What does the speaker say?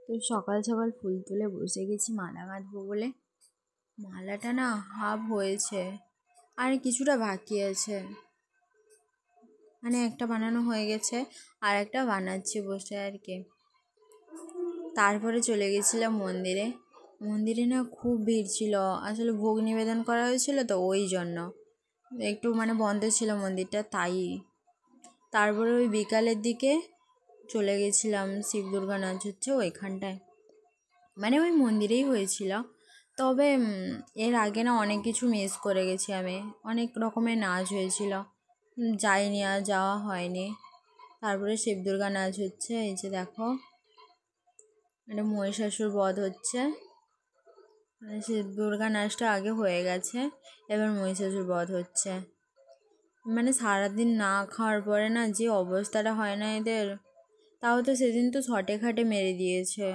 তো সকাল সকাল ফুল তুলে বসে গেছি মালা গাঁথবো বলে। মালাটা না হাফ হয়েছে, আর কিছুটা বাকি আছে, মানে একটা বানানো হয়ে গেছে আর একটা বানাচ্ছি বসে আর কি। তারপরে চলে গেছিলাম মন্দিরে। মন্দিরে না খুব ভিড় ছিল, আসলে ভোগ নিবেদন করা হয়েছিল তো ওই জন্য একটু মানে বন্ধ ছিল মন্দিরটা, তাই। তারপরে ওই বিকালের দিকে চলে গেছিলাম শিব দুর্গা নাচ হচ্ছে ওইখানটায়, মানে ওই মন্দিরেই হয়েছিল। তবে এর আগে না অনেক কিছু মিস করে গেছি আমি, অনেক রকমের নাচ হয়েছিল, যাইনি আর যাওয়া হয়নি। তারপরে শিব দুর্গা নাচ হচ্ছে, এই যে দেখো মানে মহিষাসুর বধ হচ্ছে, মানে শিব দুর্গা নাচটা আগে হয়ে গেছে, এবার মহিষাসুর বধ হচ্ছে। মানে সারাদিন না খাওয়ার পরে না যে অবস্থাটা হয় না এদের, তাও তো সেদিন তো শটে খাটে মেরে দিয়েছে।